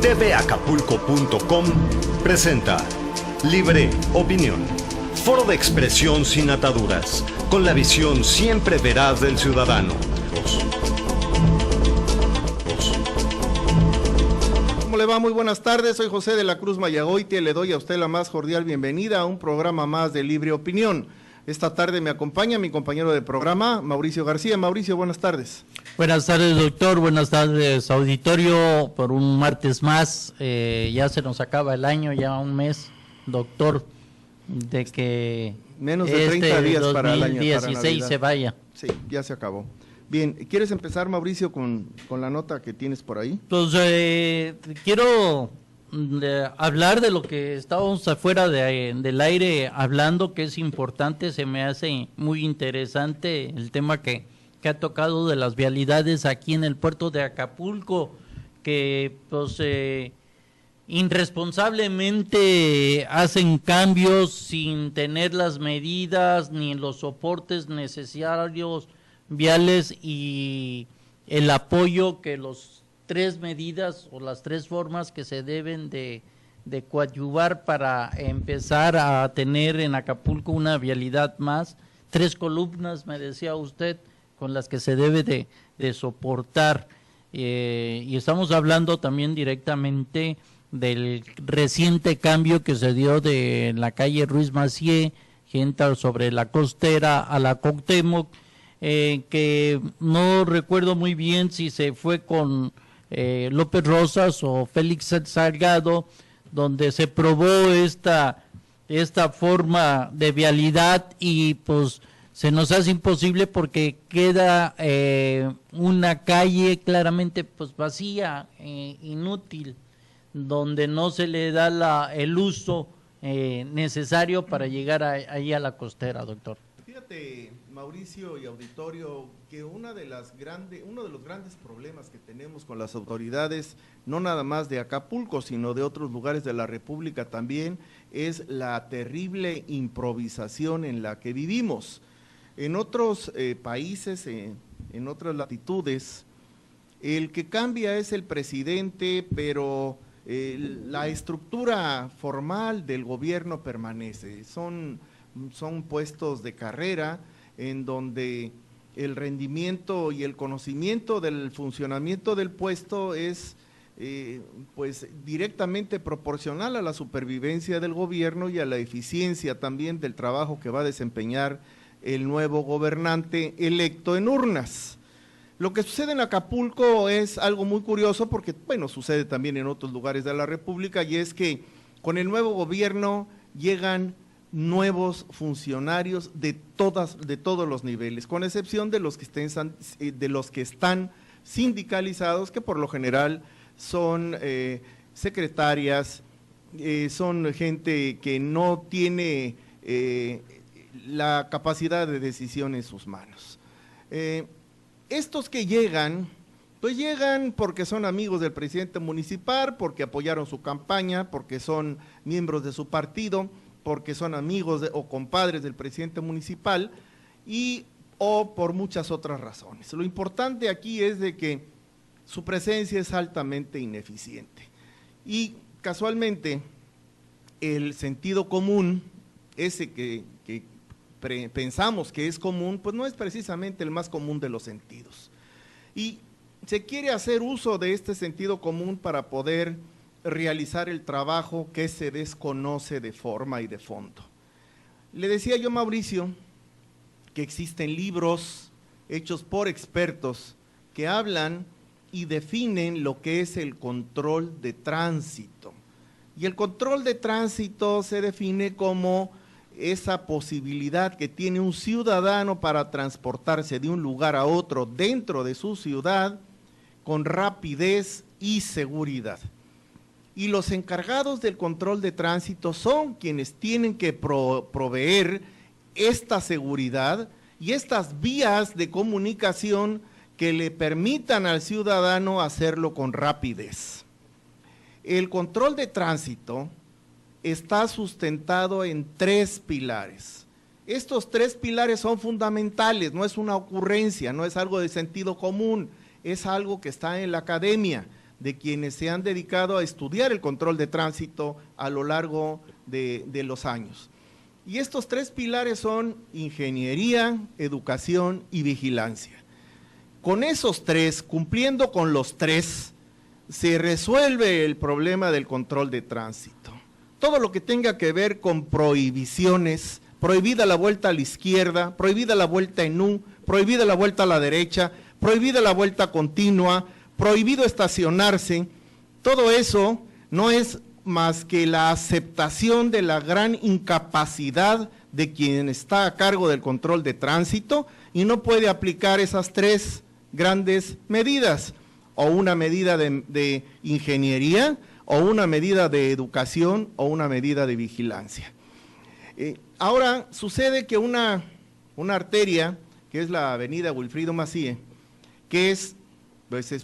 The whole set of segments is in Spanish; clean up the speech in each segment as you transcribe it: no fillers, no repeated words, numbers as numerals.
tvacapulco.com presenta Libre Opinión, foro de expresión sin ataduras, con la visión siempre veraz del ciudadano. ¿Cómo le va? Muy buenas tardes, soy José de la Cruz Mayagoitia y le doy a usted la más cordial bienvenida a un programa más de Libre Opinión. Esta tarde me acompaña mi compañero de programa, Mauricio García. Mauricio, buenas tardes. Buenas tardes, doctor. Buenas tardes, auditorio, por un martes más. Ya se nos acaba el año, ya un mes, doctor, de que menos de 30 días para el año. 2016 se vaya. Sí, ya se acabó. Bien, ¿quieres empezar, Mauricio, con la nota que tienes por ahí? Pues quiero hablar de lo que estábamos afuera del aire hablando, que es importante. Se me hace muy interesante el tema que ha tocado de las vialidades aquí en el puerto de Acapulco, que pues irresponsablemente hacen cambios sin tener las medidas ni los soportes necesarios viales y el apoyo que los tres medidas o las tres formas que se deben de coadyuvar para empezar a tener en Acapulco una vialidad más, 3 columnas, me decía usted, con las que se debe de soportar, y estamos hablando también directamente del reciente cambio que se dio de la calle Ruiz Massieu, que entra sobre la Costera a la Cuauhtémoc, que no recuerdo muy bien si se fue con López Rosas o Félix Salgado, donde se probó esta forma de vialidad y pues se nos hace imposible porque queda una calle claramente pues vacía, inútil, donde no se le da el uso necesario para llegar ahí a la costera, doctor. Fíjate, Mauricio y auditorio, que uno de los grandes problemas que tenemos con las autoridades, no nada más de Acapulco, sino de otros lugares de la República también, es la terrible improvisación en la que vivimos. En otros países, en otras latitudes, el que cambia es el presidente, pero la estructura formal del gobierno permanece. Son puestos de carrera en donde el rendimiento y el conocimiento del funcionamiento del puesto es pues directamente proporcional a la supervivencia del gobierno y a la eficiencia también del trabajo que va a desempeñar el nuevo gobernante electo en urnas. Lo que sucede en Acapulco es algo muy curioso porque, bueno, sucede también en otros lugares de la República, y es que con el nuevo gobierno llegan nuevos funcionarios de todos los niveles, con excepción de los que están sindicalizados, que por lo general son secretarias, son gente que no tiene la capacidad de decisión en sus manos. Estos que llegan, pues llegan porque son amigos del presidente municipal, porque apoyaron su campaña, porque son miembros de su partido, porque son amigos o compadres del presidente municipal o por muchas otras razones. Lo importante aquí es de que su presencia es altamente ineficiente y casualmente el sentido común, ese que pensamos que es común, pues no es precisamente el más común de los sentidos. Y se quiere hacer uso de este sentido común para poder realizar el trabajo que se desconoce de forma y de fondo. Le decía yo, Mauricio, que existen libros hechos por expertos que hablan y definen lo que es el control de tránsito. Y el control de tránsito se define como esa posibilidad que tiene un ciudadano para transportarse de un lugar a otro dentro de su ciudad con rapidez y seguridad. Y los encargados del control de tránsito son quienes tienen que proveer esta seguridad y estas vías de comunicación que le permitan al ciudadano hacerlo con rapidez. El control de tránsito está sustentado en 3 pilares. Estos 3 pilares son fundamentales, no es una ocurrencia, no es algo de sentido común, es algo que está en la academia. de quienes se han dedicado a estudiar el control de tránsito a lo largo de los años. Y estos tres pilares son ingeniería, educación y vigilancia. Con esos tres, cumpliendo con los tres, se resuelve el problema del control de tránsito. Todo lo que tenga que ver con prohibiciones, prohibida la vuelta a la izquierda, prohibida la vuelta en U, prohibida la vuelta a la derecha, prohibida la vuelta continua, prohibido estacionarse, todo eso no es más que la aceptación de la gran incapacidad de quien está a cargo del control de tránsito y no puede aplicar esas tres grandes medidas, o una medida de ingeniería, o una medida de educación, o una medida de vigilancia. Ahora sucede que una arteria, que es la avenida Wilfrido Macié, que es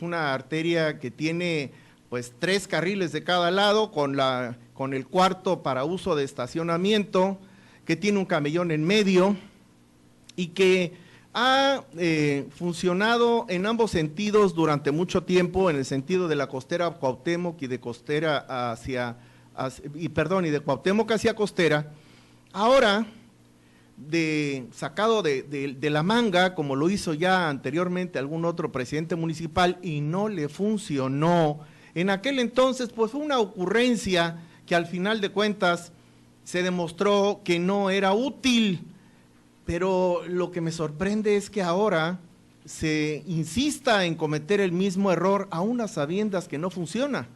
una arteria que tiene pues 3 carriles de cada lado, con el cuarto para uso de estacionamiento, que tiene un camellón en medio y que ha funcionado en ambos sentidos durante mucho tiempo, en el sentido de la costera Cuauhtémoc y de de Cuauhtémoc hacia Costera. Ahora, sacado de la manga, como lo hizo ya anteriormente algún otro presidente municipal y no le funcionó, en aquel entonces pues fue una ocurrencia que al final de cuentas se demostró que no era útil, pero lo que me sorprende es que ahora se insista en cometer el mismo error a unas sabiendas que no funciona,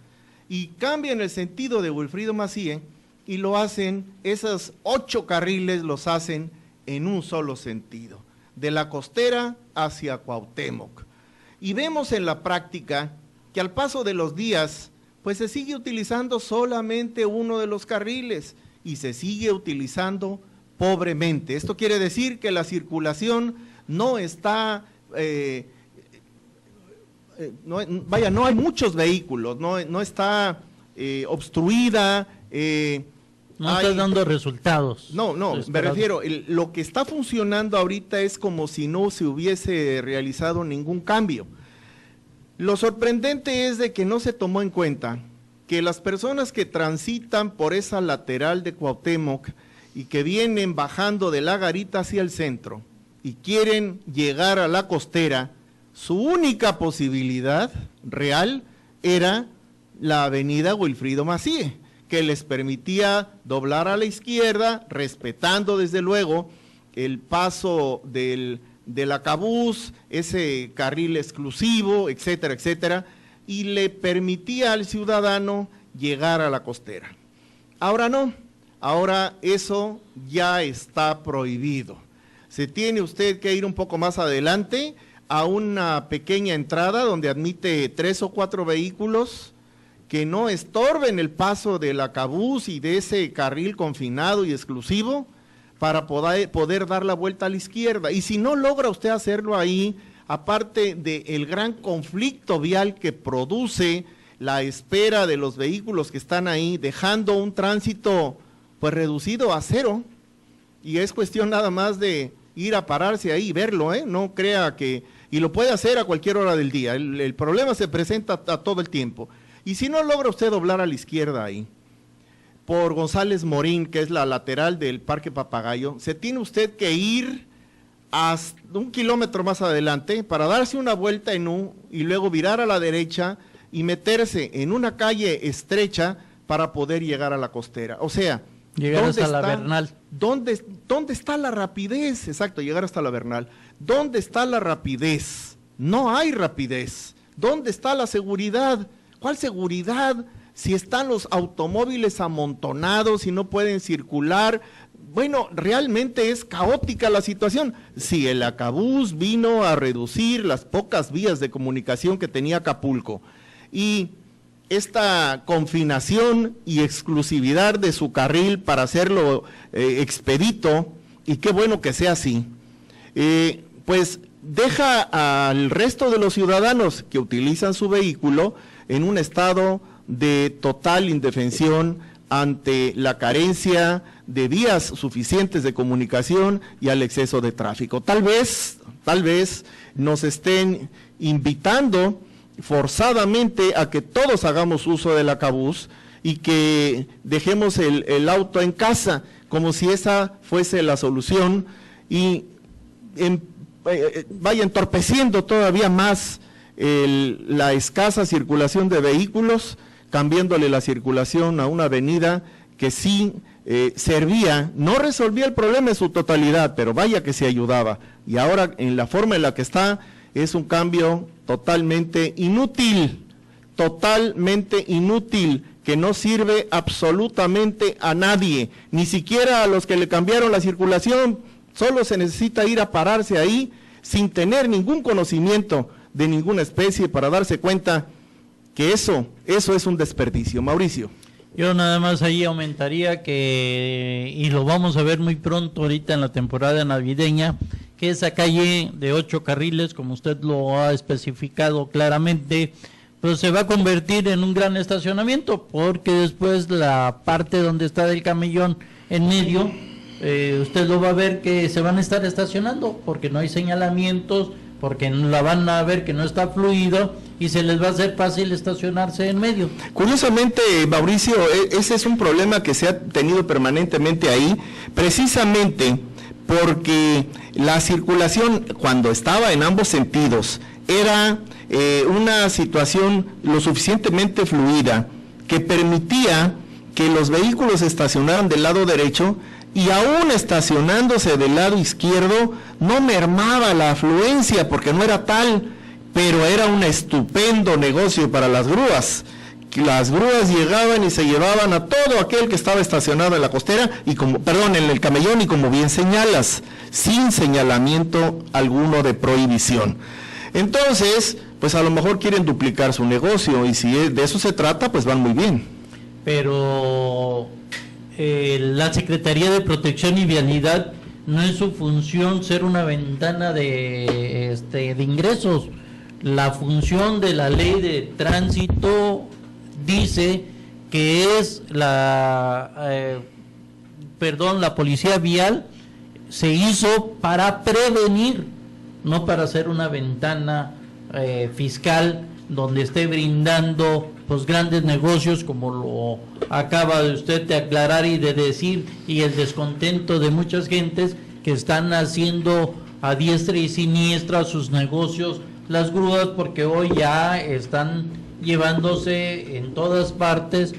y cambian el sentido de Wilfrido Macié y lo hacen, esos 8 carriles los hacen en un solo sentido, de la Costera hacia Cuauhtémoc. Y vemos en la práctica que al paso de los días, pues se sigue utilizando solamente uno de los carriles y se sigue utilizando pobremente. Esto quiere decir que la circulación no está, no hay muchos vehículos, no está obstruida. No está dando resultados. No, me refiero, lo que está funcionando ahorita es como si no se hubiese realizado ningún cambio. Lo sorprendente es de que no se tomó en cuenta que las personas que transitan por esa lateral de Cuauhtémoc y que vienen bajando de la Garita hacia el centro y quieren llegar a la Costera, su única posibilidad real era la avenida Wilfrido Macié, que les permitía doblar a la izquierda, respetando desde luego el paso del acabús, ese carril exclusivo, etcétera, etcétera, y le permitía al ciudadano llegar a la Costera. Ahora no, ahora eso ya está prohibido. Se tiene usted que ir un poco más adelante a una pequeña entrada donde admite 3 o 4 vehículos que no estorben el paso del acabús y de ese carril confinado y exclusivo para poder dar la vuelta a la izquierda. Y si no logra usted hacerlo ahí, aparte del gran conflicto vial que produce la espera de los vehículos que están ahí, dejando un tránsito pues reducido a 0, y es cuestión nada más de ir a pararse ahí y verlo, no crea que, y lo puede hacer a cualquier hora del día, el problema se presenta a todo el tiempo. Y si no logra usted doblar a la izquierda ahí, por González Morín, que es la lateral del Parque Papagayo, se tiene usted que ir hasta 1 kilómetro más adelante para darse una vuelta en U y luego virar a la derecha y meterse en una calle estrecha para poder llegar a la Costera. O sea, llegar hasta la Bernal. ¿Dónde está la rapidez? Exacto, llegar hasta la Bernal. ¿Dónde está la rapidez? No hay rapidez. ¿Dónde está la seguridad? ¿Cuál seguridad? Si están los automóviles amontonados y no pueden circular. Bueno, realmente es caótica la situación. Si el acabús vino a reducir las pocas vías de comunicación que tenía Acapulco y esta confinación y exclusividad de su carril para hacerlo expedito, y qué bueno que sea así, pues deja al resto de los ciudadanos que utilizan su vehículo en un estado de total indefensión ante la carencia de vías suficientes de comunicación y al exceso de tráfico. Tal vez nos estén invitando forzadamente a que todos hagamos uso del acabús y que dejemos el auto en casa, como si esa fuese la solución, y vaya entorpeciendo todavía más la escasa circulación de vehículos, cambiándole la circulación a una avenida que sí servía, no resolvía el problema en su totalidad, pero vaya que se ayudaba. Y ahora, en la forma en la que está, es un cambio totalmente inútil, que no sirve absolutamente a nadie, ni siquiera a los que le cambiaron la circulación. Solo se necesita ir a pararse ahí sin tener ningún conocimiento de ninguna especie para darse cuenta que eso es un desperdicio. Mauricio. Yo nada más ahí aumentaría que, y lo vamos a ver muy pronto ahorita en la temporada navideña, que esa calle de 8 carriles, como usted lo ha especificado claramente, pues se va a convertir en un gran estacionamiento, porque después la parte donde está el camellón en medio, usted lo va a ver que se van a estar estacionando, porque no hay señalamientos, porque la van a ver que no está fluido y se les va a hacer fácil estacionarse en medio. Curiosamente, Mauricio, ese es un problema que se ha tenido permanentemente ahí, precisamente porque la circulación, cuando estaba en ambos sentidos, era una situación lo suficientemente fluida que permitía que los vehículos estacionaran del lado derecho, y aún estacionándose del lado izquierdo no mermaba la afluencia porque no era tal, pero era un estupendo negocio para las grúas. Las grúas llegaban y se llevaban a todo aquel que estaba estacionado en la costera, en el camellón, y como bien señalas, sin señalamiento alguno de prohibición. Entonces, pues a lo mejor quieren duplicar su negocio, y si de eso se trata, pues van muy bien. Pero la Secretaría de Protección y Vialidad no es su función ser una ventana de ingresos. La función de la ley de tránsito dice que es la policía vial se hizo para prevenir, no para ser una ventana fiscal donde esté brindando pues grandes negocios, como lo acaba de usted de aclarar y de decir, y el descontento de muchas gentes que están haciendo a diestra y siniestra sus negocios las grúas, porque hoy ya están llevándose en todas partes,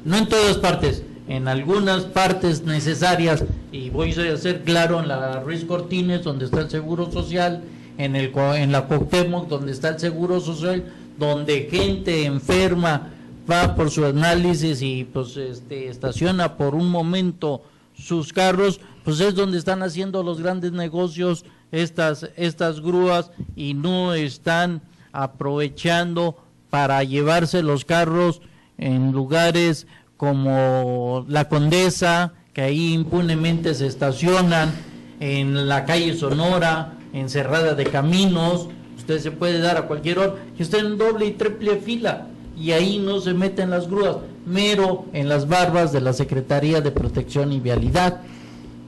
no en todas partes, en algunas partes necesarias, y voy a ser claro, en la Ruiz Cortines, donde está el Seguro Social, en la Cuauhtémoc, donde está el Seguro Social, donde gente enferma va por su análisis y pues estaciona por un momento sus carros, pues es donde están haciendo los grandes negocios estas grúas, y no están aprovechando para llevarse los carros en lugares como la Condesa, que ahí impunemente se estacionan, en la calle Sonora, en Cerrada de Caminos. Usted se puede dar a cualquier hora y usted en doble y triple fila, y ahí no se meten las grúas, mero en las barbas de la Secretaría de Protección y Vialidad.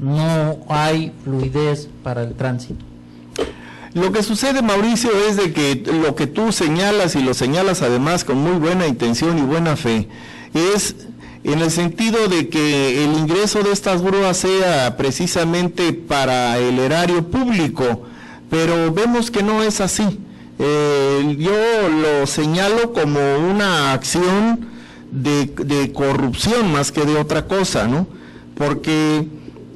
No hay fluidez para el tránsito. Lo que sucede, Mauricio, es de que lo que tú señalas, y lo señalas además con muy buena intención y buena fe, es en el sentido de que el ingreso de estas grúas sea precisamente para el erario público, pero vemos que no es así. Yo lo señalo como una acción de corrupción más que de otra cosa, ¿no? Porque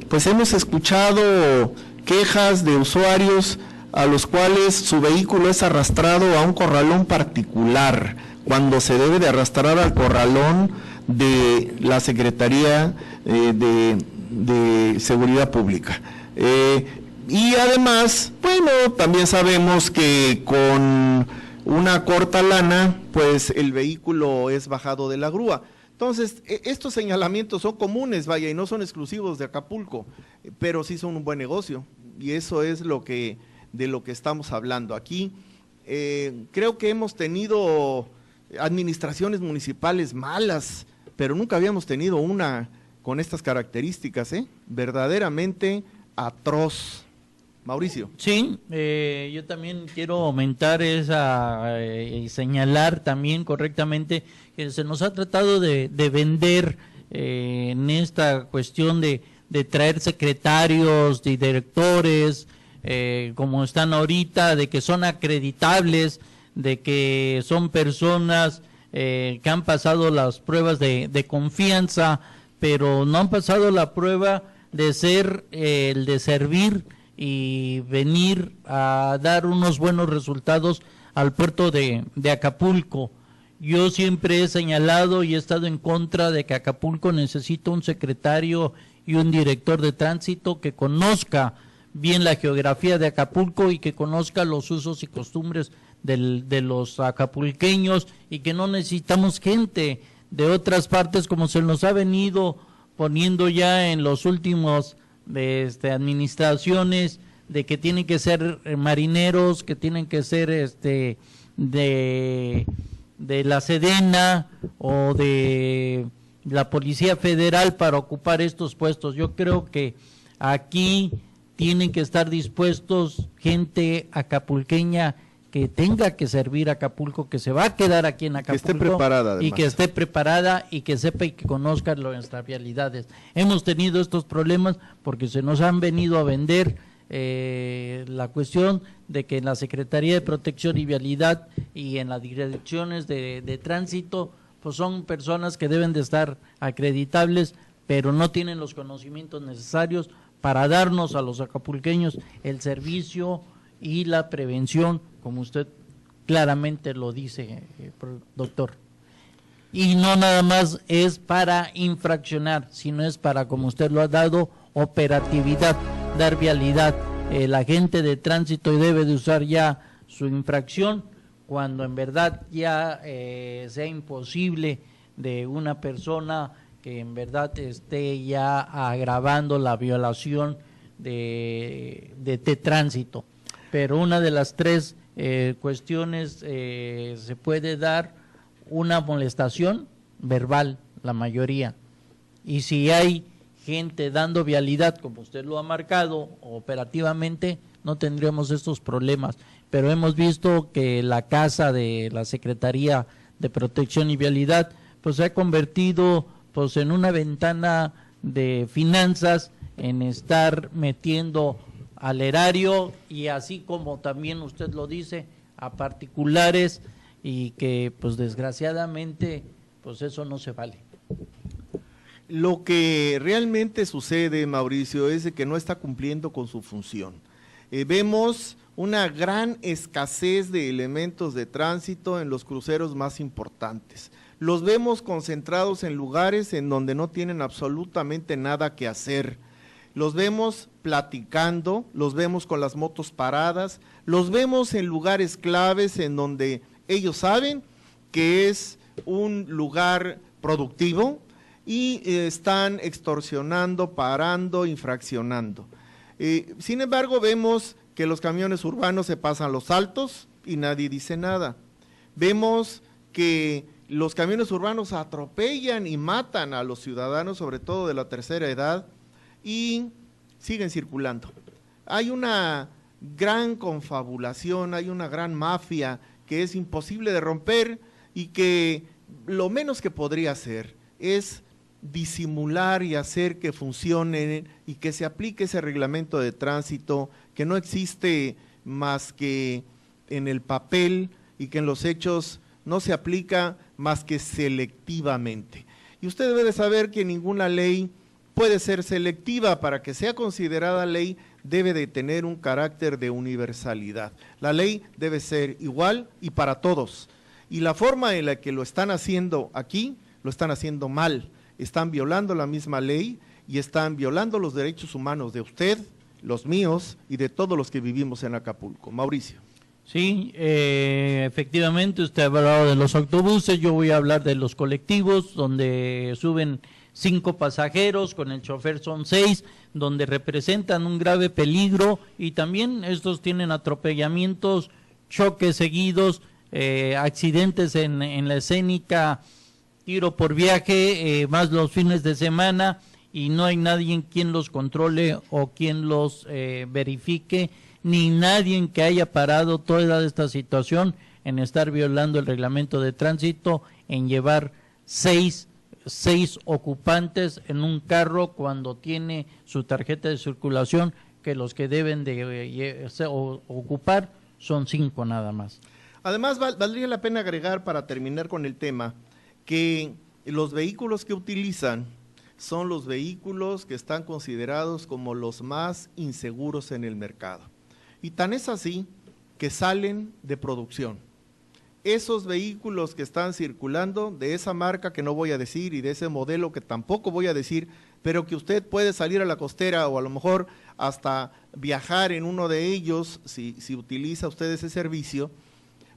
pues hemos escuchado quejas de usuarios a los cuales su vehículo es arrastrado a un corralón particular, cuando se debe de arrastrar al corralón de la Secretaría de Seguridad Pública. Y además, bueno, también sabemos que con una corta lana, pues el vehículo es bajado de la grúa. Entonces, estos señalamientos son comunes, vaya, y no son exclusivos de Acapulco, pero sí son un buen negocio, y eso es de lo que estamos hablando aquí. Creo que hemos tenido administraciones municipales malas, pero nunca habíamos tenido una con estas características, verdaderamente atroz. Mauricio. Sí, yo también quiero aumentar y señalar también correctamente que se nos ha tratado de vender en esta cuestión de traer secretarios y directores, como están ahorita, de que son acreditables, de que son personas que han pasado las pruebas de confianza, pero no han pasado la prueba de ser el de servir y venir a dar unos buenos resultados al puerto de Acapulco. Yo siempre he señalado y he estado en contra de que Acapulco necesita un secretario y un director de tránsito que conozca bien la geografía de Acapulco y que conozca los usos y costumbres de los acapulqueños, y que no necesitamos gente de otras partes como se nos ha venido poniendo ya en los últimos administraciones, de que tienen que ser marineros, que tienen que ser de la Sedena o de la Policía Federal para ocupar estos puestos. Yo creo que aquí tienen que estar dispuestos gente acapulqueña que tenga que servir a Acapulco, que se va a quedar aquí en Acapulco, que esté preparada, además. Y que esté preparada y que sepa y que conozca nuestras vialidades. Hemos tenido estos problemas porque se nos han venido a vender la cuestión de que en la Secretaría de Protección y Vialidad y en las direcciones de tránsito, pues son personas que deben de estar acreditables, pero no tienen los conocimientos necesarios para darnos a los acapulqueños el servicio y la prevención, como usted claramente lo dice, doctor. Y no nada más es para infraccionar, sino es para, como usted lo ha dado, operatividad, dar vialidad. El agente de tránsito debe de usar ya su infracción cuando en verdad ya sea imposible de una persona que en verdad esté ya agravando la violación de tránsito. Pero una de las tres cuestiones se puede dar una molestación verbal, la mayoría. Y si hay gente dando vialidad, como usted lo ha marcado, operativamente, no tendríamos estos problemas. Pero hemos visto que la casa de la Secretaría de Protección y Vialidad, pues se ha convertido pues en una ventana de finanzas, en estar metiendo al erario y así como también usted lo dice, a particulares, y que pues desgraciadamente pues eso no se vale. Lo que realmente sucede, Mauricio, es de que no está cumpliendo con su función. Vemos una gran escasez de elementos de tránsito en los cruceros más importantes. Los vemos concentrados en lugares en donde no tienen absolutamente nada que hacer. Los vemos platicando, los vemos con las motos paradas, los vemos en lugares claves en donde ellos saben que es un lugar productivo y están extorsionando, parando, infraccionando. Sin embargo, vemos que los camiones urbanos se pasan los altos y nadie dice nada. Vemos que los camiones urbanos atropellan y matan a los ciudadanos, sobre todo de la tercera edad, y siguen circulando. Hay una gran confabulación, hay una gran mafia que es imposible de romper y que lo menos que podría hacer es disimular y hacer que funcione y que se aplique ese reglamento de tránsito que no existe más que en el papel y que en los hechos no se aplica más que selectivamente. Y usted debe de saber que ninguna ley puede ser selectiva. Para que sea considerada ley debe de tener un carácter de universalidad. La ley debe ser igual y para todos. Y la forma en la que lo están haciendo aquí, lo están haciendo mal. Están violando la misma ley y están violando los derechos humanos de usted, los míos y de todos los que vivimos en Acapulco. Mauricio. Sí, efectivamente usted ha hablado de los autobuses, yo voy a hablar de los colectivos, donde suben 5 pasajeros, con el chofer son 6, donde representan un grave peligro y también estos tienen atropellamientos, choques seguidos, accidentes en la escénica, tiro por viaje, más los fines de semana, y no hay nadie quien los controle o quien los verifique, ni nadie que haya parado toda esta situación en estar violando el reglamento de tránsito, en llevar seis ocupantes en un carro cuando tiene su tarjeta de circulación, que los que deben de ocupar son 5 nada más. Además, valdría la pena agregar, para terminar con el tema, que los vehículos que utilizan son los vehículos que están considerados como los más inseguros en el mercado. Y tan es así que salen de producción. Esos vehículos que están circulando, de esa marca que no voy a decir y de ese modelo que tampoco voy a decir, pero que usted puede salir a la costera o a lo mejor hasta viajar en uno de ellos, si utiliza usted ese servicio,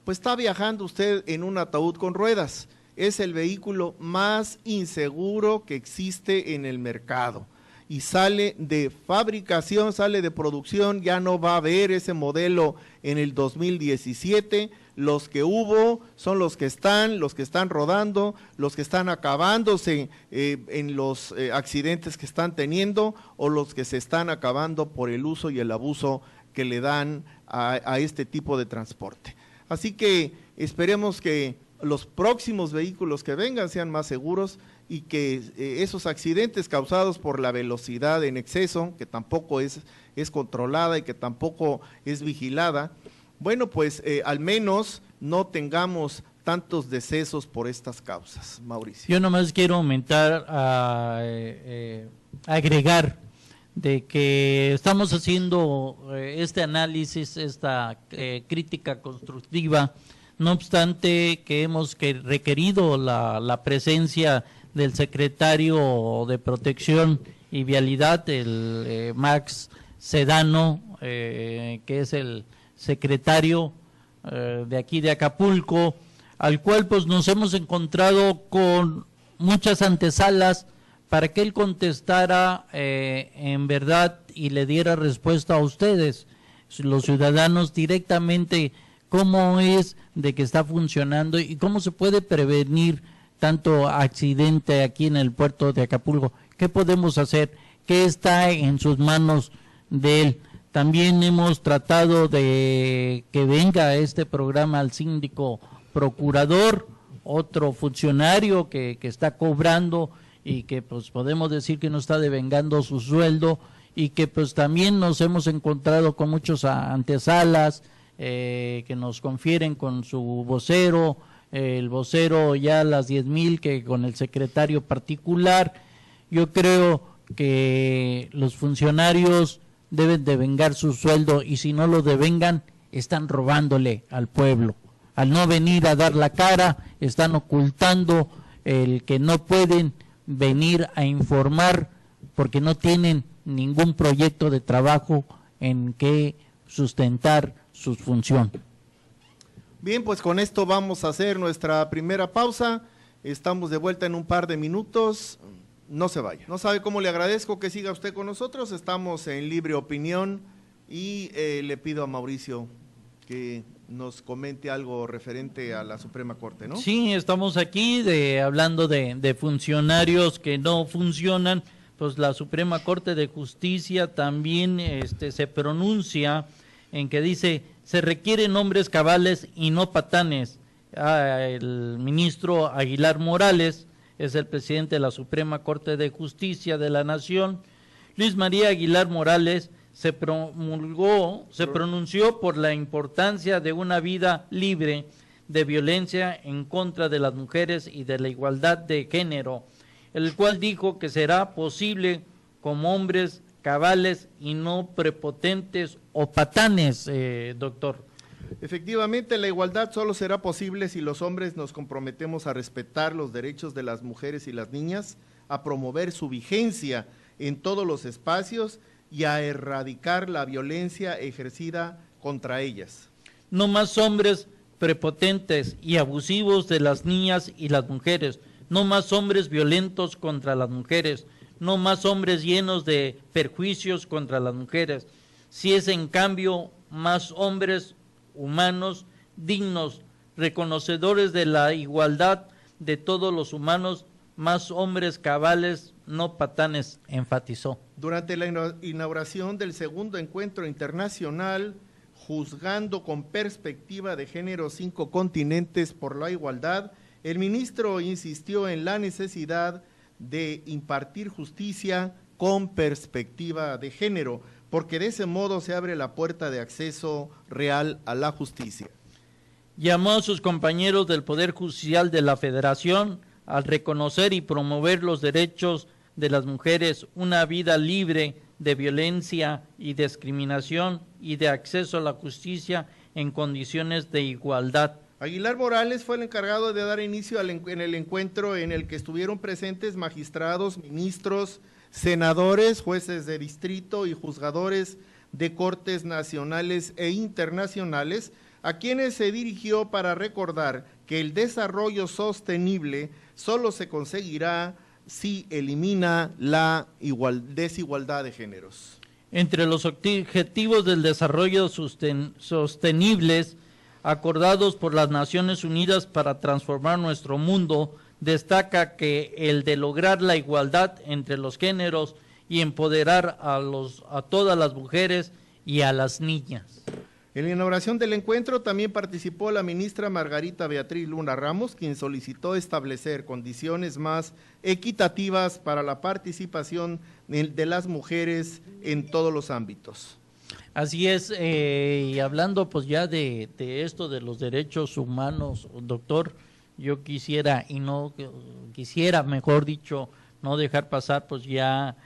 pues está viajando usted en un ataúd con ruedas. Es el vehículo más inseguro que existe en el mercado. Y sale de fabricación, sale de producción, ya no va a haber ese modelo en el 2017, los que hubo son los que están rodando, los que están acabándose en los accidentes que están teniendo, o los que se están acabando por el uso y el abuso que le dan a este tipo de transporte. Así que esperemos que los próximos vehículos que vengan sean más seguros y que esos accidentes causados por la velocidad en exceso, que tampoco es controlada y que tampoco es vigilada, bueno, pues al menos no tengamos tantos decesos por estas causas. Mauricio. Yo nomás quiero agregar de que estamos haciendo este análisis, esta crítica constructiva, no obstante que hemos requerido la presencia del secretario de Protección y Vialidad, el Max Sedano, que es el secretario de aquí de Acapulco, al cual pues nos hemos encontrado con muchas antesalas para que él contestara en verdad y le diera respuesta a ustedes, los ciudadanos, directamente cómo es de que está funcionando y cómo se puede prevenir tanto accidente aquí en el puerto de Acapulco. ¿Qué podemos hacer? ¿Qué está en sus manos de él? También hemos tratado de que venga a este programa al síndico procurador, otro funcionario que está cobrando y que pues podemos decir que no está devengando su sueldo, y que pues también nos hemos encontrado con muchos antesalas que nos confieren con su vocero, el vocero ya a las 10,000 que con el secretario particular. Yo creo que los funcionarios deben devengar su sueldo, y si no lo devengan, están robándole al pueblo. Al no venir a dar la cara, están ocultando el que no pueden venir a informar porque no tienen ningún proyecto de trabajo en que sustentar su función. Bien, pues con esto vamos a hacer nuestra primera pausa. Estamos de vuelta en un par de minutos. No se vaya. No sabe cómo le agradezco que siga usted con nosotros. Estamos en Libre Opinión y le pido a Mauricio que nos comente algo referente a la Suprema Corte, ¿no? Sí, estamos aquí hablando de funcionarios que no funcionan. Pues la Suprema Corte de Justicia también se pronuncia en que dice: se requieren hombres cabales y no patanes. El ministro Aguilar Morales es el presidente de la Suprema Corte de Justicia de la Nación. Luis María Aguilar Morales se pronunció por la importancia de una vida libre de violencia en contra de las mujeres y de la igualdad de género, el cual dijo que será posible como hombres cabales y no prepotentes o patanes, doctor. Efectivamente, la igualdad solo será posible si los hombres nos comprometemos a respetar los derechos de las mujeres y las niñas, a promover su vigencia en todos los espacios y a erradicar la violencia ejercida contra ellas. No más hombres prepotentes y abusivos de las niñas y las mujeres, no más hombres violentos contra las mujeres, no más hombres llenos de perjuicios contra las mujeres. Si es en cambio más hombres humanos, dignos, reconocedores de la igualdad de todos los humanos, más hombres cabales, no patanes, enfatizó. Durante la inauguración del segundo encuentro internacional, Juzgando con Perspectiva de Género 5 Continentes por la Igualdad, el ministro insistió en la necesidad de impartir justicia con perspectiva de género, porque de ese modo se abre la puerta de acceso real a la justicia. Llamó a sus compañeros del Poder Judicial de la Federación al reconocer y promover los derechos de las mujeres, una vida libre de violencia y discriminación y de acceso a la justicia en condiciones de igualdad. Aguilar Morales fue el encargado de dar inicio en el encuentro en el que estuvieron presentes magistrados, ministros, senadores, jueces de distrito y juzgadores de cortes nacionales e internacionales, a quienes se dirigió para recordar que el desarrollo sostenible solo se conseguirá si elimina la desigualdad de géneros. Entre los objetivos del desarrollo sostenibles acordados por las Naciones Unidas para transformar nuestro mundo, destaca que el de lograr la igualdad entre los géneros y empoderar a todas las mujeres y a las niñas. En la inauguración del encuentro también participó la ministra Margarita Beatriz Luna Ramos, quien solicitó establecer condiciones más equitativas para la participación de las mujeres en todos los ámbitos. Así es, y hablando pues ya de esto de los derechos humanos, doctor, yo quisiera, mejor dicho, no dejar pasar pues ya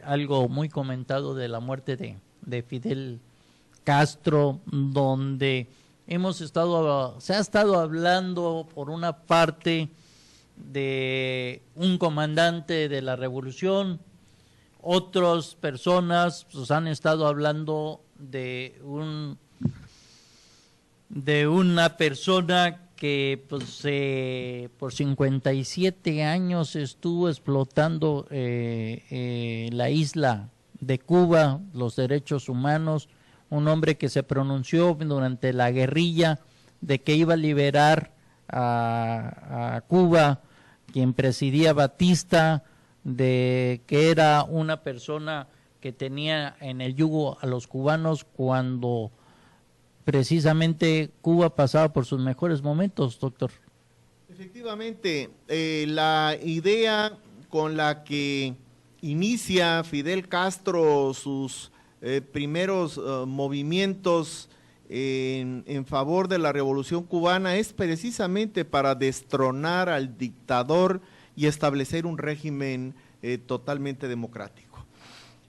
algo muy comentado de la muerte de Fidel Castro, donde se ha estado hablando por una parte de un comandante de la revolución, otras personas pues, han estado hablando de una persona que pues, por 57 años estuvo explotando la isla de Cuba, los derechos humanos, un hombre que se pronunció durante la guerrilla de que iba a liberar a Cuba, quien presidía Batista, de que era una persona que tenía en el yugo a los cubanos cuando precisamente Cuba pasaba por sus mejores momentos, doctor. Efectivamente, la idea con la que inicia Fidel Castro sus primeros movimientos en favor de la Revolución Cubana es precisamente para destronar al dictador y establecer un régimen totalmente democrático.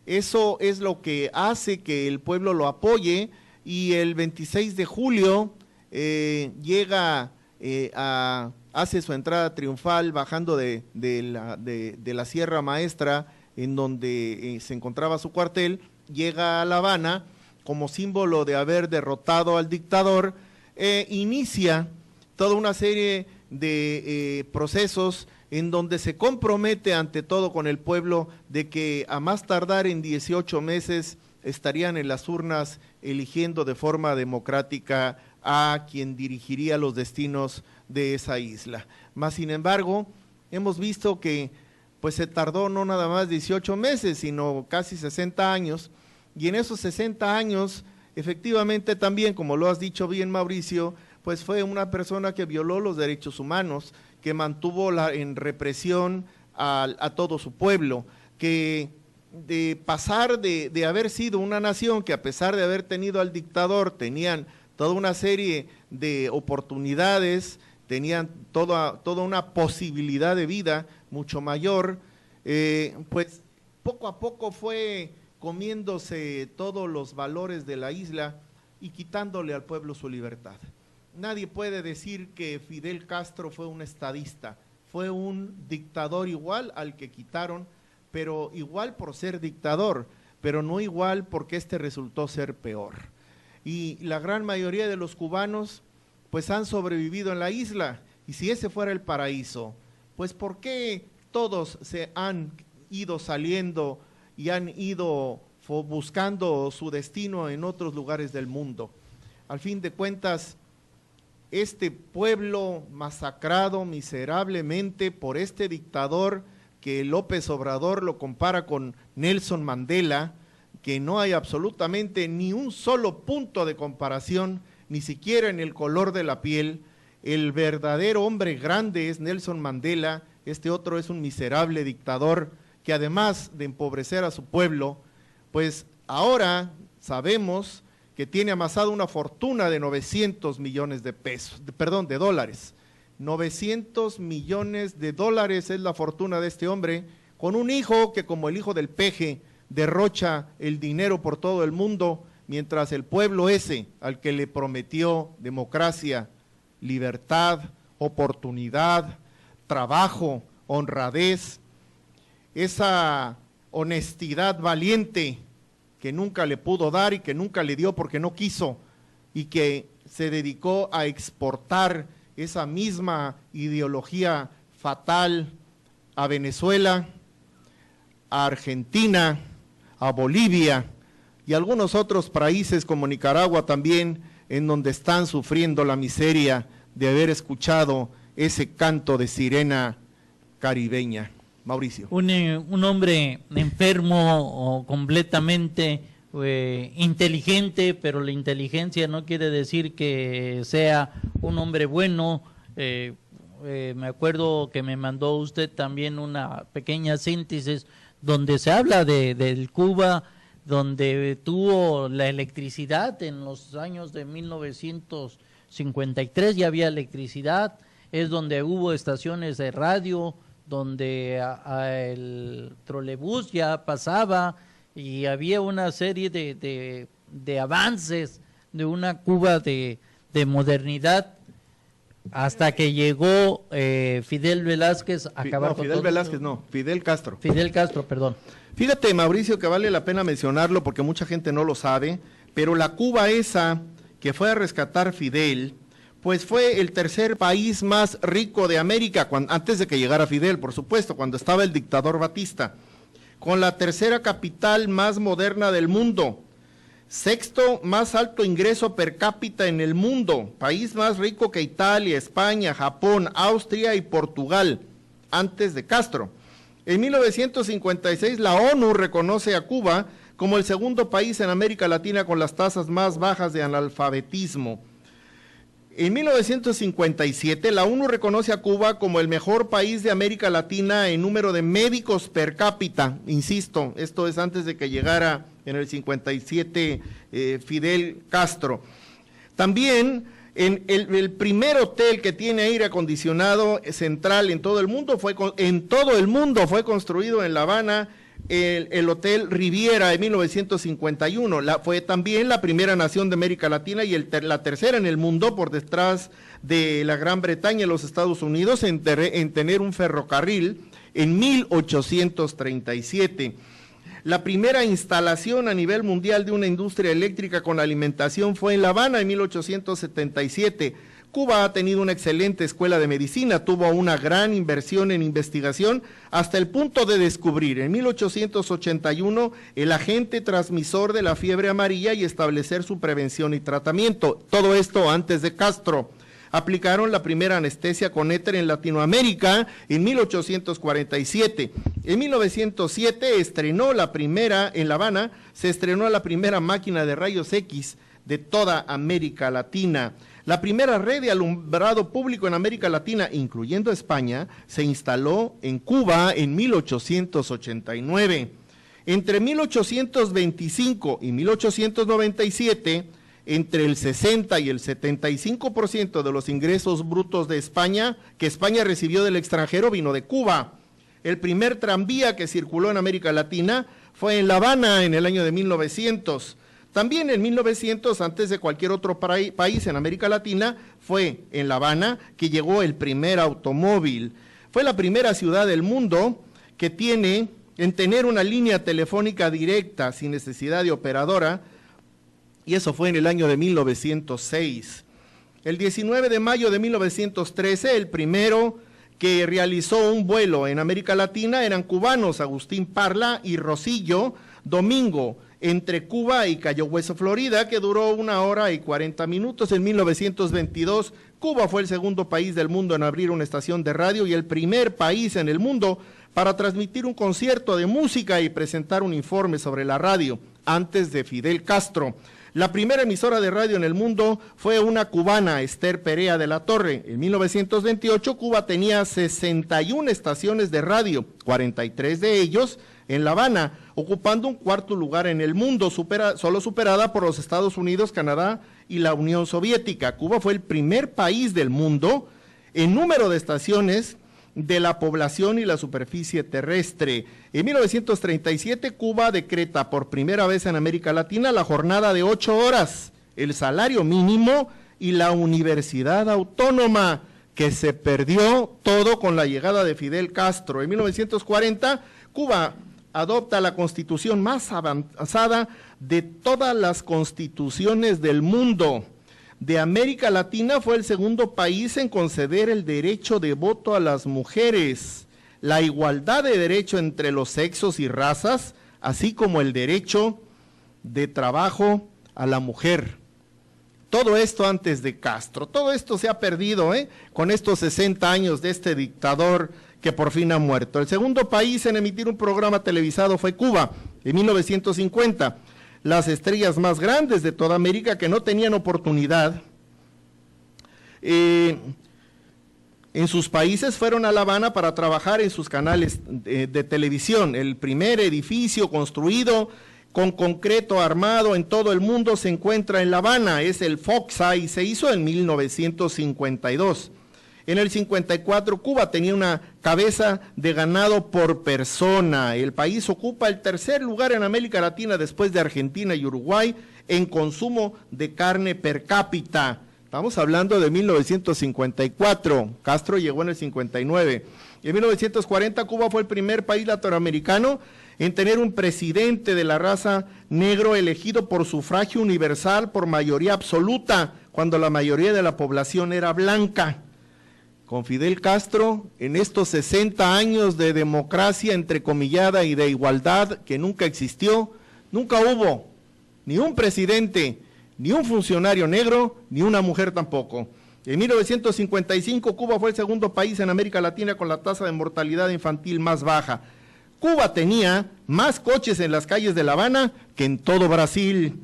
Eso es lo que hace que el pueblo lo apoye, y el 26 de julio hace su entrada triunfal bajando de la Sierra Maestra, en donde se encontraba su cuartel, llega a La Habana como símbolo de haber derrotado al dictador, inicia toda una serie de procesos en donde se compromete ante todo con el pueblo de que a más tardar en 18 meses estarían en las urnas eligiendo de forma democrática a quien dirigiría los destinos de esa isla. Mas, sin embargo, hemos visto que pues se tardó no nada más 18 meses, sino casi 60 años, y en esos 60 años, efectivamente también, como lo has dicho bien, Mauricio, pues fue una persona que violó los derechos humanos, que mantuvo en represión a todo su pueblo, que de pasar de haber sido una nación que, a pesar de haber tenido al dictador, tenían toda una serie de oportunidades, tenían toda una posibilidad de vida mucho mayor, pues poco a poco fue comiéndose todos los valores de la isla y quitándole al pueblo su libertad. Nadie puede decir que Fidel Castro fue un estadista, fue un dictador igual al que quitaron, pero igual por ser dictador, pero no igual porque este resultó ser peor. Y la gran mayoría de los cubanos pues han sobrevivido en la isla, y si ese fuera el paraíso, pues ¿por qué todos se han ido saliendo y han ido buscando su destino en otros lugares del mundo? Al fin de cuentas, este pueblo masacrado miserablemente por este dictador que López Obrador lo compara con Nelson Mandela, que no hay absolutamente ni un solo punto de comparación, ni siquiera en el color de la piel. El verdadero hombre grande es Nelson Mandela, este otro es un miserable dictador que además de empobrecer a su pueblo, pues ahora sabemos que tiene amasado una fortuna de 900 millones de pesos, de dólares. 900 millones de dólares es la fortuna de este hombre, con un hijo que, como el hijo del peje, derrocha el dinero por todo el mundo, mientras el pueblo ese al que le prometió democracia, libertad, oportunidad, trabajo, honradez, esa honestidad valiente que nunca le pudo dar y que nunca le dio porque no quiso, y que se dedicó a exportar esa misma ideología fatal a Venezuela, a Argentina, a Bolivia y algunos otros países como Nicaragua también, en donde están sufriendo la miseria de haber escuchado ese canto de sirena caribeña. Mauricio. Un hombre enfermo o completamente inteligente, pero la inteligencia no quiere decir que sea un hombre bueno. Me acuerdo que me mandó usted también una pequeña síntesis donde se habla del Cuba, donde tuvo la electricidad en los años de 1953, ya había electricidad, es donde hubo estaciones de radio, donde el trolebús ya pasaba y había una serie de avances de una Cuba de modernidad, hasta que llegó Fidel Velázquez a acabar con Fidel Velázquez no, Fidel Castro. Fidel Castro, perdón. Fíjate, Mauricio, que vale la pena mencionarlo porque mucha gente no lo sabe, pero la Cuba esa que fue a rescatar Fidel, pues fue el tercer país más rico de América, antes de que llegara Fidel, por supuesto, cuando estaba el dictador Batista, con la tercera capital más moderna del mundo, sexto más alto ingreso per cápita en el mundo, país más rico que Italia, España, Japón, Austria y Portugal, antes de Castro. En 1956 la ONU reconoce a Cuba como el segundo país en América Latina con las tasas más bajas de analfabetismo. En 1957, la ONU reconoce a Cuba como el mejor país de América Latina en número de médicos per cápita. Insisto, esto es antes de que llegara en el 57 Fidel Castro. También el primer hotel que tiene aire acondicionado central en todo el mundo fue construido en La Habana, el Hotel Riviera en 1951, fue también la primera nación de América Latina y la tercera en el mundo por detrás de la Gran Bretaña y los Estados Unidos en tener un ferrocarril en 1837. La primera instalación a nivel mundial de una industria eléctrica con alimentación fue en La Habana en 1877. Cuba ha tenido una excelente escuela de medicina, tuvo una gran inversión en investigación hasta el punto de descubrir en 1881 el agente transmisor de la fiebre amarilla y establecer su prevención y tratamiento. Todo esto antes de Castro. Aplicaron la primera anestesia con éter en Latinoamérica en 1847. En 1907 en La Habana, se estrenó la primera máquina de rayos X de toda América Latina. La primera red de alumbrado público en América Latina, incluyendo España, se instaló en Cuba en 1889. Entre 1825 y 1897, entre el 60 y el 75% de los ingresos brutos de España, que España recibió del extranjero, vino de Cuba. El primer tranvía que circuló en América Latina fue en La Habana en el año de 1900. También en 1900, antes de cualquier otro país en América Latina, fue en La Habana que llegó el primer automóvil. Fue la primera ciudad del mundo que tener una línea telefónica directa sin necesidad de operadora, y eso fue en el año de 1906. El 19 de mayo de 1913, el primero que realizó un vuelo en América Latina eran cubanos, Agustín Parla y Rosillo Domingo. entre Cuba y Cayo Hueso, Florida, que duró 1 hora y 40 minutos. En 1922, Cuba fue el segundo país del mundo en abrir una estación de radio y el primer país en el mundo para transmitir un concierto de música y presentar un informe sobre la radio, antes de Fidel Castro. La primera emisora de radio en el mundo fue una cubana, Esther Perea de la Torre. En 1928, Cuba tenía 61 estaciones de radio, 43 de ellos en La Habana, ocupando un cuarto lugar en el mundo, solo superada por los Estados Unidos, Canadá y la Unión Soviética. Cuba fue el primer país del mundo en número de estaciones de la población y la superficie terrestre. En 1937, Cuba decreta por primera vez en América Latina la jornada de 8 horas, el salario mínimo y la universidad autónoma, que se perdió todo con la llegada de Fidel Castro. En 1940, Cuba adopta la constitución más avanzada de todas las constituciones del mundo. De América Latina fue el segundo país en conceder el derecho de voto a las mujeres, la igualdad de derecho entre los sexos y razas, así como el derecho de trabajo a la mujer. Todo esto antes de Castro, todo esto se ha perdido, con estos 60 años de este dictador que por fin ha muerto. El segundo país en emitir un programa televisado fue Cuba, en 1950. Las estrellas más grandes de toda América que no tenían oportunidad en sus países fueron a La Habana para trabajar en sus canales de televisión. El primer edificio construido con concreto armado en todo el mundo se encuentra en La Habana, es el Foxa, y se hizo en 1952. En el 54, Cuba tenía una cabeza de ganado por persona. El país ocupa el tercer lugar en América Latina después de Argentina y Uruguay en consumo de carne per cápita. Estamos hablando de 1954, Castro llegó en el 59. En 1940, Cuba fue el primer país latinoamericano en tener un presidente de la raza negro elegido por sufragio universal por mayoría absoluta, cuando la mayoría de la población era blanca. Con Fidel Castro, en estos 60 años de democracia entrecomillada y de igualdad que nunca existió, nunca hubo ni un presidente, ni un funcionario negro, ni una mujer tampoco. En 1955, Cuba fue el segundo país en América Latina con la tasa de mortalidad infantil más baja. Cuba tenía más coches en las calles de La Habana que en todo Brasil.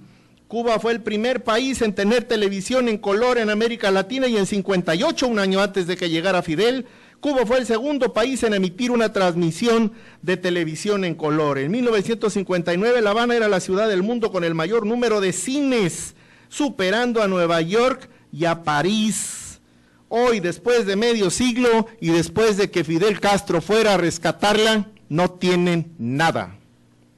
Cuba fue el primer país en tener televisión en color en América Latina y en 58, un año antes de que llegara Fidel, Cuba fue el segundo país en emitir una transmisión de televisión en color. En 1959, La Habana era la ciudad del mundo con el mayor número de cines, superando a Nueva York y a París. Hoy, después de medio siglo y después de que Fidel Castro fuera a rescatarla, no tienen nada.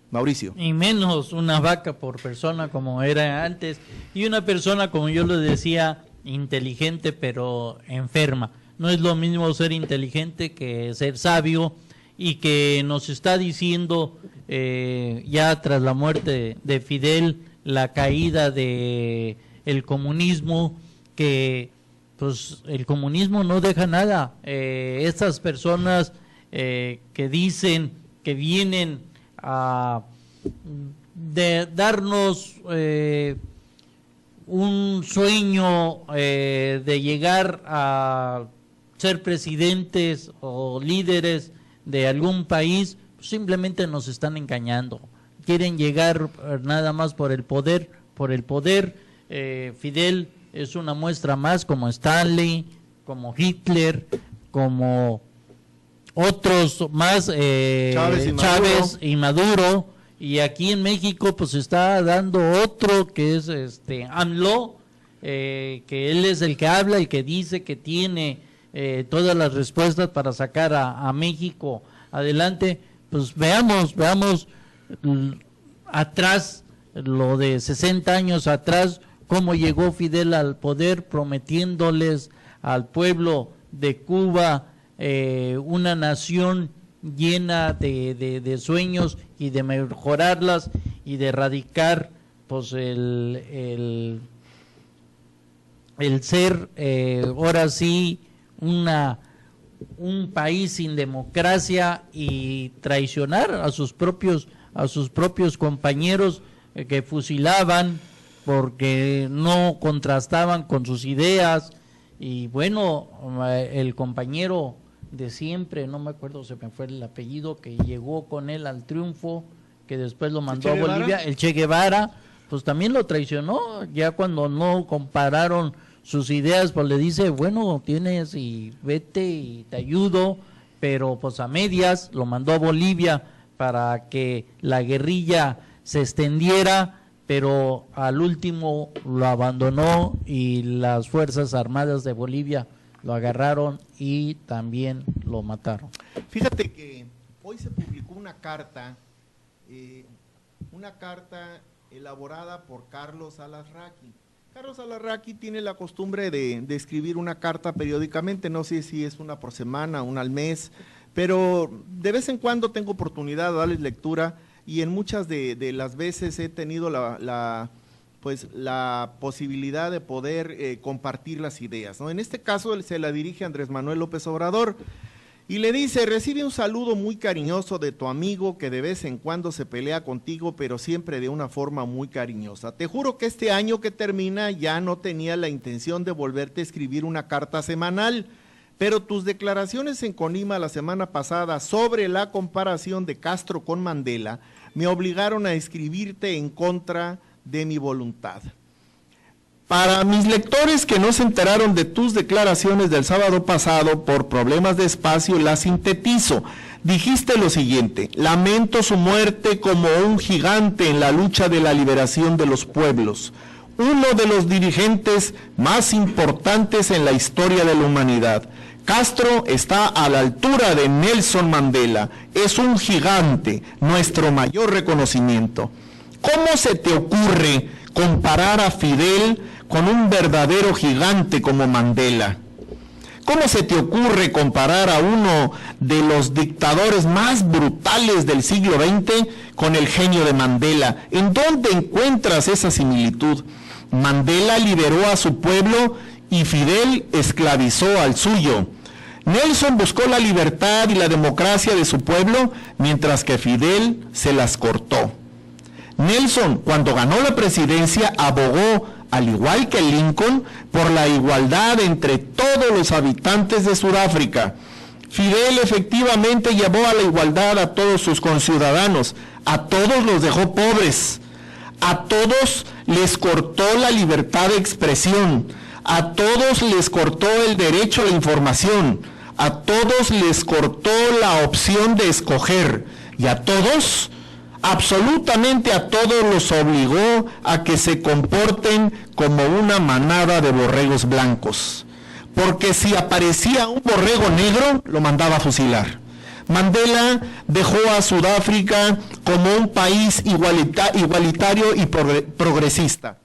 Mauricio. Y menos una vaca por persona como era antes, y una persona, como yo le decía, inteligente pero enferma. No es lo mismo ser inteligente que ser sabio, y que nos está diciendo ya tras la muerte de Fidel, la caída de el comunismo, que pues el comunismo no deja nada. Estas personas que dicen que vienen a darnos un sueño de llegar a ser presidentes o líderes de algún país, simplemente nos están engañando. Quieren llegar nada más por el poder, Fidel es una muestra más, como Stanley, como Hitler, como otros más, Chávez y Maduro, y aquí en México pues está dando otro que es AMLO, que él es el que habla, el que dice que tiene todas las respuestas para sacar a México adelante. Pues veamos atrás, lo de 60 años atrás, cómo llegó Fidel al poder, prometiéndoles al pueblo de Cuba una nación llena de sueños y de mejorarlas y de erradicar pues el ser ahora sí un país sin democracia, y traicionar a sus propios compañeros que fusilaban porque no contrastaban con sus ideas. Y bueno, el compañero de siempre, no me acuerdo, se me fue el apellido, que llegó con él al triunfo, que después lo mandó a Bolivia, el Che Guevara, pues también lo traicionó, ya cuando no compararon sus ideas, pues le dice, bueno, tienes y vete y te ayudo, pero pues a medias lo mandó a Bolivia para que la guerrilla se extendiera, pero al último lo abandonó y las Fuerzas Armadas de Bolivia lo agarraron y también lo mataron. Fíjate que hoy se publicó una carta elaborada por Carlos Alarraqui. Carlos Alarraqui tiene la costumbre de escribir una carta periódicamente, no sé si es una por semana, una al mes, pero de vez en cuando tengo oportunidad de darles lectura y en muchas de las veces he tenido la posibilidad de poder compartir las ideas, ¿no? En este caso se la dirige a Andrés Manuel López Obrador y le dice: recibe un saludo muy cariñoso de tu amigo que de vez en cuando se pelea contigo, pero siempre de una forma muy cariñosa. Te juro que este año que termina ya no tenía la intención de volverte a escribir una carta semanal, pero tus declaraciones en Colima la semana pasada sobre la comparación de Castro con Mandela me obligaron a escribirte en contra de mi voluntad. Para mis lectores que no se enteraron de tus declaraciones del sábado pasado por problemas de espacio, las sintetizo. Dijiste lo siguiente: lamento su muerte como un gigante en la lucha de la liberación de los pueblos, uno de los dirigentes más importantes en la historia de la humanidad. Castro está a la altura de Nelson Mandela, es un gigante, nuestro mayor reconocimiento. ¿Cómo se te ocurre comparar a Fidel con un verdadero gigante como Mandela? ¿Cómo se te ocurre comparar a uno de los dictadores más brutales del siglo XX con el genio de Mandela? ¿En dónde encuentras esa similitud? Mandela liberó a su pueblo y Fidel esclavizó al suyo. Nelson buscó la libertad y la democracia de su pueblo, mientras que Fidel se las cortó. Nelson, cuando ganó la presidencia, abogó, al igual que Lincoln, por la igualdad entre todos los habitantes de Sudáfrica. Fidel efectivamente llevó a la igualdad a todos sus conciudadanos, a todos los dejó pobres, a todos les cortó la libertad de expresión, a todos les cortó el derecho a la información, a todos les cortó la opción de escoger, y a todos, absolutamente a todos, los obligó a que se comporten como una manada de borregos blancos, porque si aparecía un borrego negro, lo mandaba a fusilar. Mandela dejó a Sudáfrica como un país igualitario y progresista.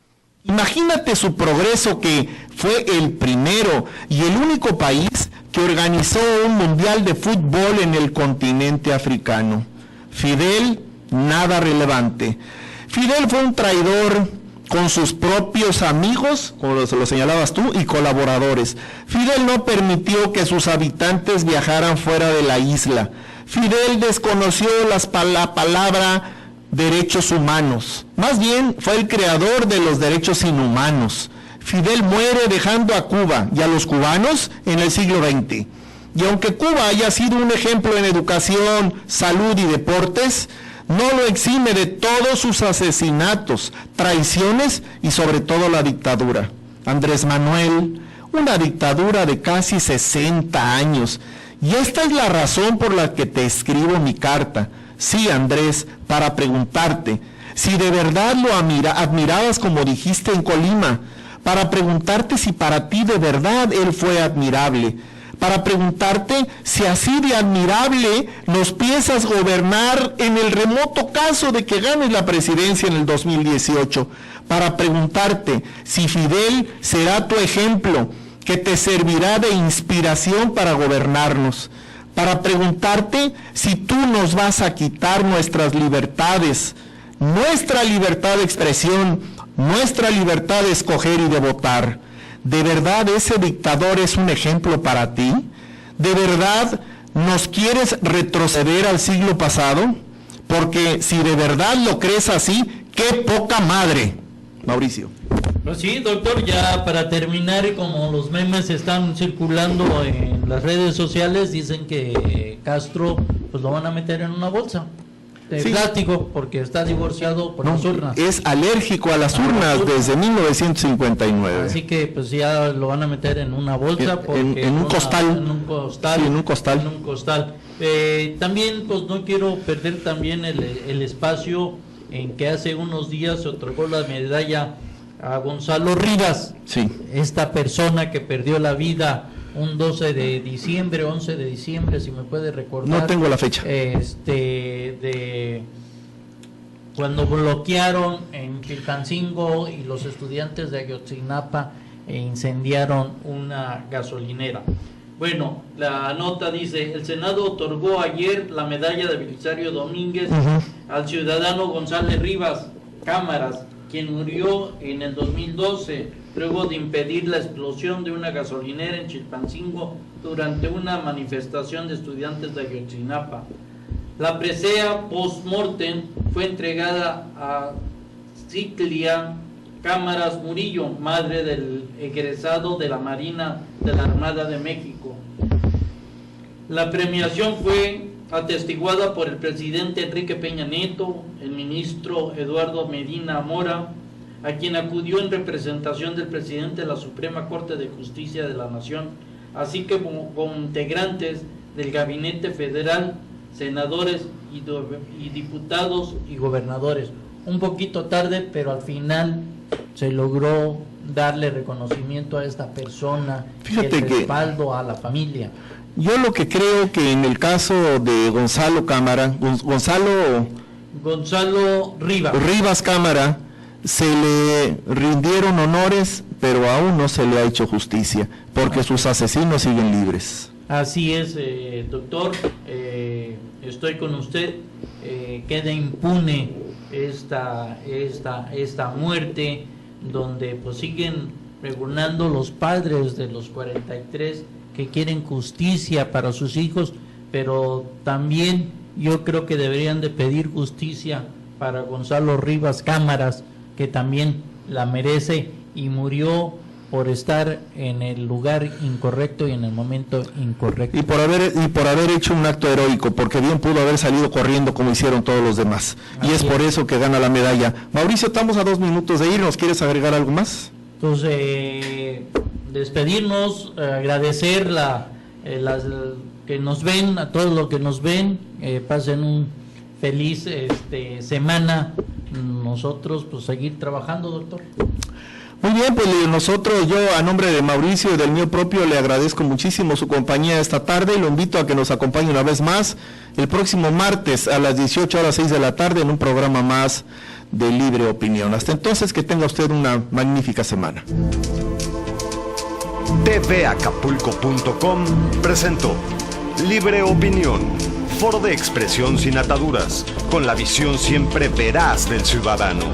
Imagínate su progreso, que fue el primero y el único país que organizó un mundial de fútbol en el continente africano. Fidel, nada relevante. Fidel fue un traidor con sus propios amigos, como lo señalabas tú, y colaboradores. Fidel no permitió que sus habitantes viajaran fuera de la isla. Fidel desconoció la palabra derechos humanos. Más bien fue el creador de los derechos inhumanos. Fidel muere dejando a Cuba y a los cubanos en el siglo XX. Y aunque Cuba haya sido un ejemplo en educación, salud y deportes, no lo exime de todos sus asesinatos, traiciones y sobre todo la dictadura. Andrés Manuel, una dictadura de casi 60 años. Y esta es la razón por la que te escribo mi carta. Sí, Andrés, para preguntarte si de verdad lo admirabas como dijiste en Colima, para preguntarte si para ti de verdad él fue admirable, para preguntarte si así de admirable nos piensas gobernar en el remoto caso de que ganes la presidencia en el 2018, para preguntarte si Fidel será tu ejemplo que te servirá de inspiración para gobernarnos, para preguntarte si tú nos vas a quitar nuestras libertades, nuestra libertad de expresión, nuestra libertad de escoger y de votar. ¿De verdad ese dictador es un ejemplo para ti? ¿De verdad nos quieres retroceder al siglo pasado? Porque si de verdad lo crees así, ¡Qué poca madre! Mauricio. Pues sí, doctor, ya para terminar, y como los memes están circulando en las redes sociales, dicen que Castro pues lo van a meter en una bolsa de plástico porque está divorciado por las urnas. Es alérgico a las urnas desde 1959. Así que pues ya lo van a meter en una bolsa. En un costal. En un costal. Sí, en un costal. En un costal. También pues no quiero perder también el espacio en que hace unos días se otorgó la medalla a Gonzalo Rivas. Sí. Esta persona que perdió la vida un 12 de diciembre, 11 de diciembre, si me puede recordar. No tengo la fecha. Cuando bloquearon en Chilpancingo y los estudiantes de Ayotzinapa incendiaron una gasolinera. Bueno, la nota dice: el Senado otorgó ayer la medalla de Belisario Domínguez al ciudadano Gonzalo Rivas Cámaras, quien murió en el 2012 luego de impedir la explosión de una gasolinera en Chilpancingo durante una manifestación de estudiantes de Ayotzinapa. La presea post-mortem fue entregada a Ciclia Cámaras Murillo, madre del egresado de la Marina de la Armada de México. La premiación fue atestiguada por el presidente Enrique Peña Nieto, el ministro Eduardo Medina Mora, a quien acudió en representación del presidente de la Suprema Corte de Justicia de la Nación, así que con integrantes del Gabinete Federal, senadores y diputados y gobernadores. Un poquito tarde, pero al final se logró darle reconocimiento a esta persona. Fíjate y el respaldo a la familia. Yo lo que creo que en el caso de Gonzalo Cámara, Gonzalo Rivas Cámara, se le rindieron honores, pero aún no se le ha hecho justicia, porque sus asesinos siguen libres. Así es, doctor, estoy con usted. Queda impune esta muerte, donde pues siguen pregonando los padres de los 43 que quieren justicia para sus hijos, pero también yo creo que deberían de pedir justicia para Gonzalo Rivas Cámaras, que también la merece y murió por estar en el lugar incorrecto y en el momento incorrecto. Y por haber hecho un acto heroico, porque bien pudo haber salido corriendo como hicieron todos los demás. Así y es por eso que gana la medalla. Mauricio, estamos a 2 minutos de irnos. ¿Quieres agregar algo más? Entonces, despedirnos, agradecer que nos ven, a todos los que nos ven, pasen un feliz semana. Nosotros pues seguir trabajando, doctor. Muy bien, pues nosotros, yo a nombre de Mauricio y del mío propio le agradezco muchísimo su compañía esta tarde y lo invito a que nos acompañe una vez más el próximo martes a las 18:06 de la tarde en un programa más de Libre Opinión. Hasta entonces, que tenga usted una magnífica semana. tvacapulco.com presentó Libre Opinión, foro de expresión sin ataduras, con la visión siempre veraz del ciudadano.